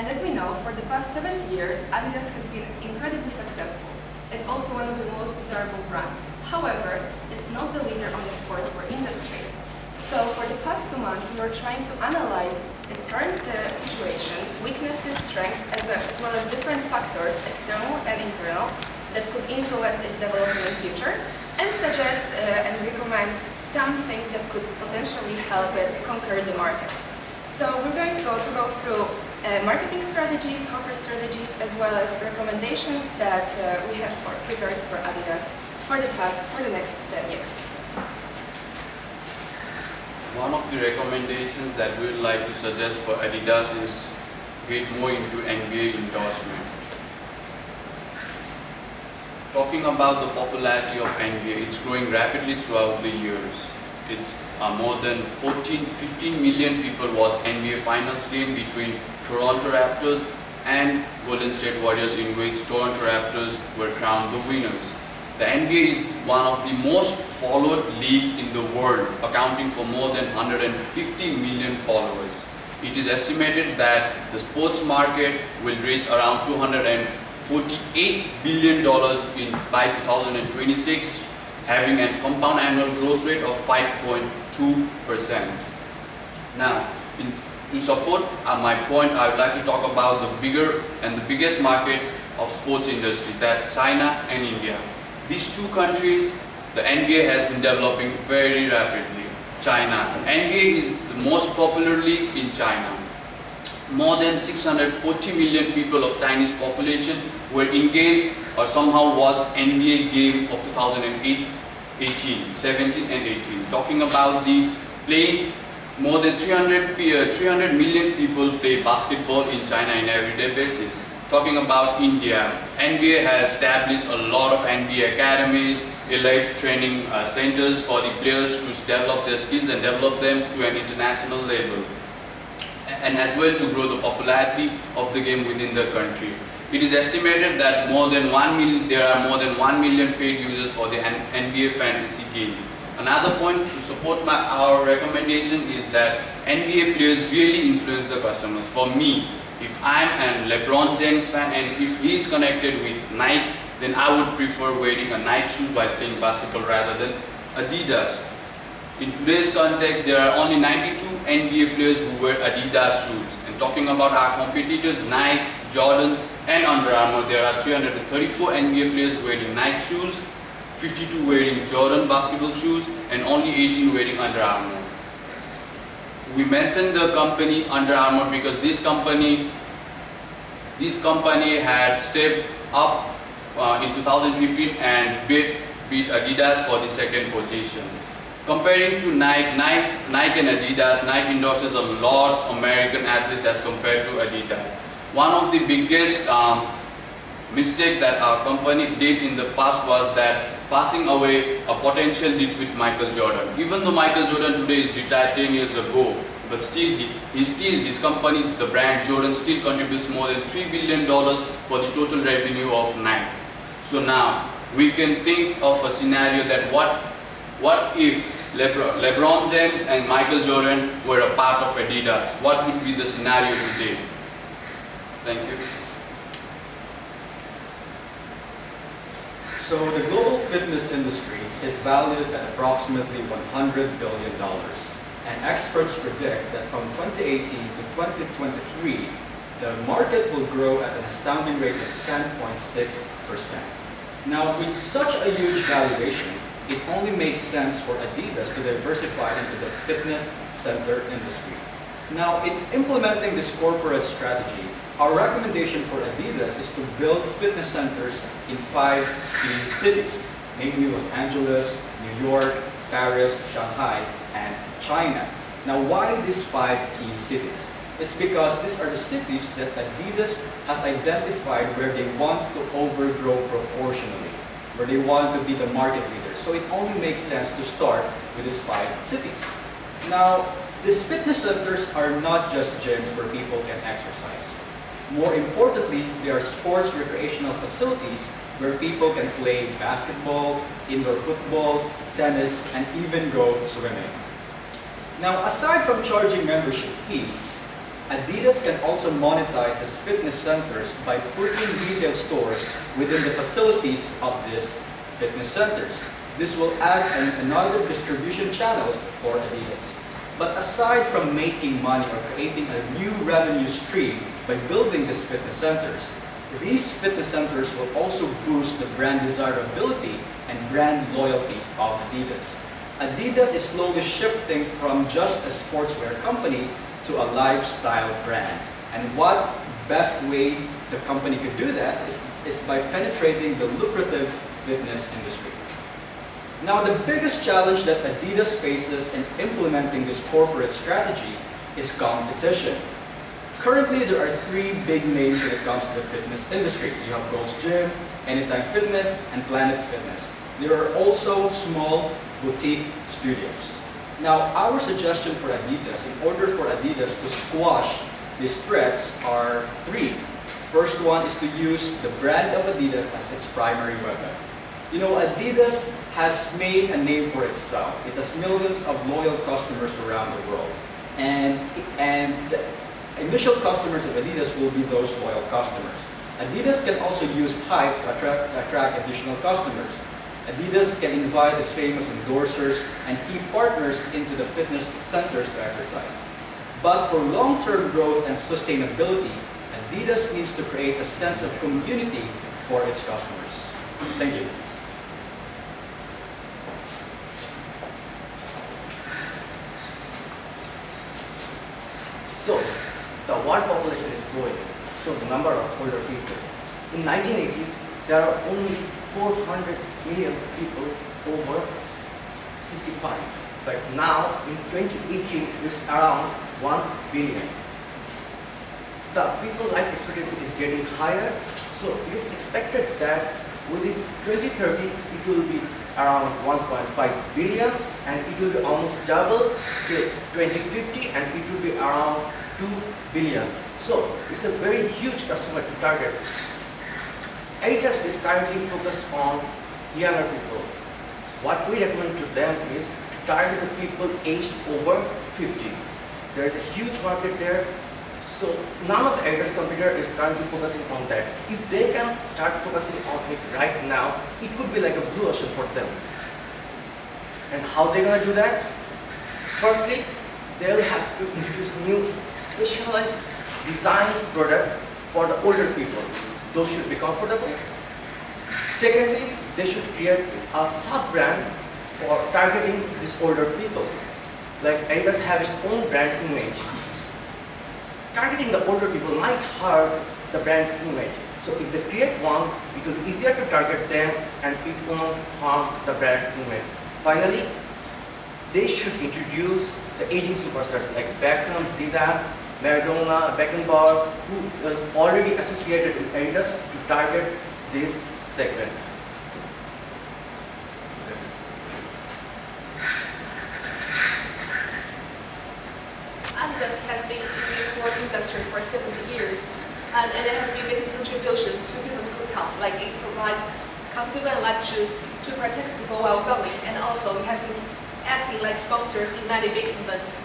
And as we know, for the past 7 years, Adidas has been incredibly successful. It's also one of the most desirable brands. However, it's not the leader on the sportswear industry. So for the past 2 months, we were trying to analyze its current situation, weaknesses, strengths, as well as different factors, external and internal, that could influence its development in future, and suggest and recommend some things that could potentially help it conquer the market. So we're going to go through marketing strategies, corporate strategies, as well as recommendations that we have prepared for Adidas for the next 10 years. One of the recommendations that we would like to suggest for Adidas is get more into NBA endorsement. Talking about the popularity of NBA, it's growing rapidly throughout the years. It's more than 15 million people watched NBA Finals game between Toronto Raptors and Golden State Warriors, in which Toronto Raptors were crowned the winners. The NBA is one of the most followed league in the world, accounting for more than 150 million followers. It is estimated that the sports market will reach around $248 billion by 2026, having a compound annual growth rate of 5.2%. Now, to support my point, I would like to talk about the bigger and the biggest market of sports industry, that's China and India. These two countries, the NBA has been developing very rapidly. China. NBA is the most popular league in China. More than 640 million people of Chinese population were engaged or somehow watched NBA game of 17 and 18. Talking about the playing, more than 300 million people play basketball in China on an everyday basis. Talking about India, NBA has established a lot of NBA academies, elite training centers for the players to develop their skills and develop them to an international level, and as well to grow the popularity of the game within the country. It is estimated that there are more than 1 million paid users for the NBA fantasy game. Another point to support our recommendation is that NBA players really influence the customers. For me, if I'm a LeBron James fan and if he's connected with Nike, then I would prefer wearing a Nike shoes while playing basketball rather than Adidas. In today's context, there are only 92 NBA players who wear Adidas shoes. And talking about our competitors, Nike, Jordans and Under Armour, there are 334 NBA players wearing Nike shoes, 52 wearing Jordan basketball shoes, and only 18 wearing Under Armour. We mentioned the company Under Armour because this company had stepped up in 2015 and beat Adidas for the second position. Comparing to Nike and Adidas, Nike endorses a lot of American athletes as compared to Adidas. One of the biggest mistake that our company did in the past was that passing away a potential lead with Michael Jordan. Even though Michael Jordan today is retired 10 years ago, but still his company, the brand Jordan, still contributes more than $3 billion for the total revenue of Nike. So now we can think of a scenario that what if LeBron James and Michael Jordan were a part of Adidas? What would be the scenario today? Thank you. So the global fitness industry is valued at approximately $100 billion. And experts predict that from 2018 to 2023, the market will grow at an astounding rate of 10.6%. Now, with such a huge valuation, it only makes sense for Adidas to diversify into the fitness center industry. Now, in implementing this corporate strategy, our recommendation for Adidas is to build fitness centers in 5 key cities, namely Los Angeles, New York, Paris, Shanghai, and China. Now, why these 5 key cities? It's because these are the cities that Adidas has identified where they want to overgrow proportionally, where they want to be the market leader. So it only makes sense to start with these 5 cities. Now, these fitness centers are not just gyms where people can exercise. More importantly, they are sports recreational facilities where people can play basketball, indoor football, tennis, and even go swimming. Now, aside from charging membership fees, Adidas can also monetize these fitness centers by putting retail stores within the facilities of these fitness centers. This will add another distribution channel for Adidas. But aside from making money or creating a new revenue stream by building these fitness centers, these fitness centers will also boost the brand desirability and brand loyalty of Adidas. Adidas is slowly shifting from just a sportswear company to a lifestyle brand. And what best way the company could do that is by penetrating the lucrative fitness industry. Now, the biggest challenge that Adidas faces in implementing this corporate strategy is competition. Currently, there are three big names when it comes to the fitness industry. You have Gold's Gym, Anytime Fitness, and Planet Fitness. There are also small boutique studios. Now, our suggestion for Adidas, in order for Adidas to squash these threats, are three. First one is to use the brand of Adidas as its primary weapon. You know, Adidas has made a name for itself. It has millions of loyal customers around the world. And the initial customers of Adidas will be those loyal customers. Adidas can also use hype to attract additional customers. Adidas can invite its famous endorsers and key partners into the fitness centers to exercise. But for long-term growth and sustainability, Adidas needs to create a sense of community for its customers. Thank you. So, the world population is growing, so the number of older people. In 1980s, there are only 400 million people over 65. But now, in 2018, it's around 1 billion. The people life expectancy is getting higher, so it is expected that within 2030, it will be around 1.5 billion, and it will be almost double till 2050, and it will be around 2 billion. So it's a very huge customer to target. Adidas is currently focused on younger people. What we recommend to them is to target the people aged over 50. There is a huge market there. So none of the Adidas competitor is currently focusing on that. If they can start focusing on it right now, it could be like a blue ocean for them. And how they're gonna do that? Firstly, they'll have to introduce new specialized designed product for the older people. Those should be comfortable. Secondly, they should create a sub-brand for targeting these older people. Like Adidas have its own brand image. Targeting the older people might hurt the brand image. So if they create one, it will be easier to target them and it won't harm the brand image. Finally, they should introduce the aging superstars like Beckham, Zidane, Maradona, Beckenbauer, who is already associated with Adidas to target this segment. Adidas has been in the sports industry for 70 years, and it has been making contributions to people's good health. Like it provides comfortable and light shoes to protect people while running, and also it has been acting like sponsors in many big events.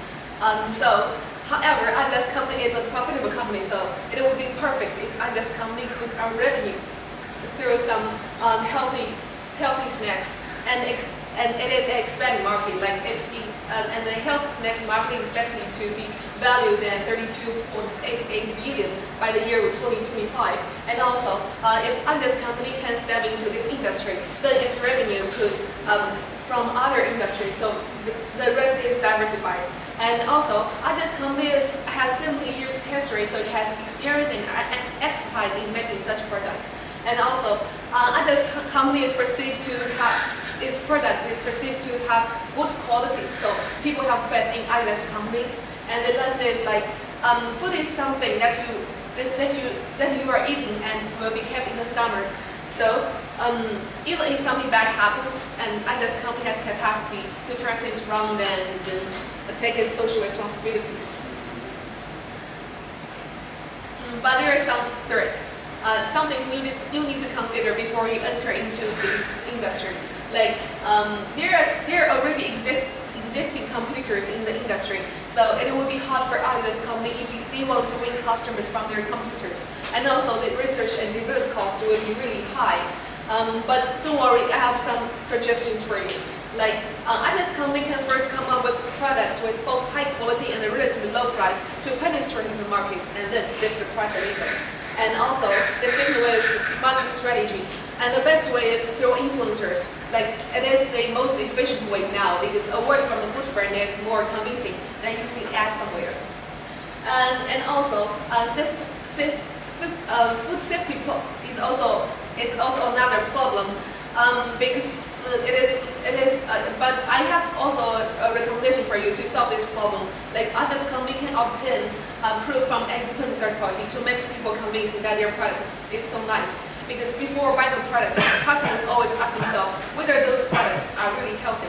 However, Adidas company is a profitable company, so it would be perfect if Adidas company could earn revenue through some healthy snacks, and it is an expanding market. Like and the health snacks market is expected to be valued at 32.88 billion by the year 2025. And also, if Adidas company can step into this industry, then its revenue could from other industries. So the risk is diversified. And also, Adidas company has 70 years history, so it has experience and expertise in making such products. And also, Adidas company is perceived to have its products is perceived to have good quality, so people have faith in Adidas company. And the last is like food is something that you are eating and will be kept in the stomach. So even if something bad happens, and Adidas company has capacity to turn things around and take its social responsibilities. But there are some threats. Some things you need to consider before you enter into this industry. Like there already existing existing competitors in the industry. So it will be hard for Adidas company if they want to win customers from their competitors. And also the research and development cost will be really high. But don't worry, I have some suggestions for you. Like Adidas company can first come up with products with both high quality and a relatively low price to penetrate the market and then lift the price a little. And also, the second way is marketing strategy. And the best way is through influencers. Like it is the most efficient way now because a word from a good brand is more convincing than using ads somewhere. And also, food safety is also another problem. Because but I have also a recommendation for you to solve this problem. Like Adidas company can obtain proof from independent third party to make people convinced that their product is so nice. Because before buying the products, customers always ask themselves whether those products are really healthy.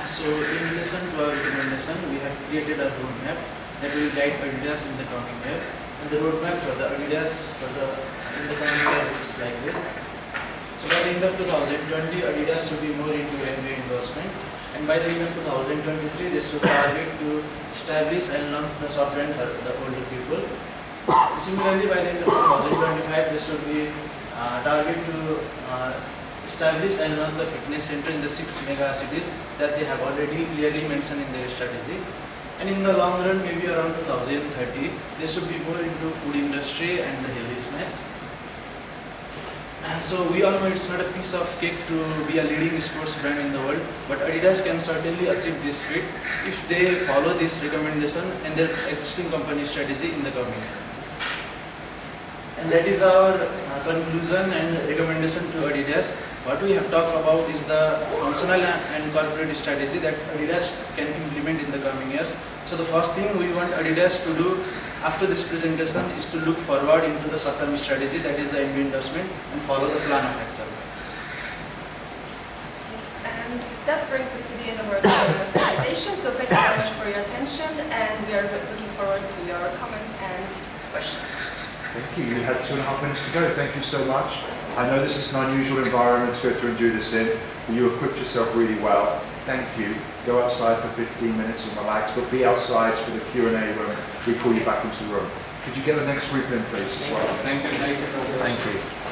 So in relation to our recommendation, we have created a roadmap that will guide Adidas in the coming year. And the roadmap for the Adidas in the coming year looks like this. So by the end of 2020, Adidas should be more into MBA endorsement. And by the end of 2023, they should target to establish and launch the software for the older people. Similarly, by the end of 2025, they should be target to establish and launch the fitness center in the 6 mega cities that they have already clearly mentioned in their strategy. And in the long run, maybe around 2030, they should be more into food industry and the healthy snacks. So we all know it's not a piece of cake to be a leading sports brand in the world, but Adidas can certainly achieve this feat if they follow this recommendation and their existing company strategy in the coming year. And that is our conclusion and recommendation to Adidas. What we have talked about is the functional and corporate strategy that Adidas can implement in the coming years. So the first thing we want Adidas to do after this presentation is to look forward into the short-term strategy, that is the MBA endorsement, and follow the plan of action. Yes, and that brings us to the end of our presentation. So thank you very much for your attention, and we are looking forward to your comments and questions. Thank you. You have 2.5 minutes to go. Thank you so much. I know this is an unusual environment to go through and do this in, but you equipped yourself really well. Thank you. Go outside for 15 minutes and relax, but be outside for the Q&A when we call you back into the room. Could you get the next group in, please, as well? Thank you. Thank you.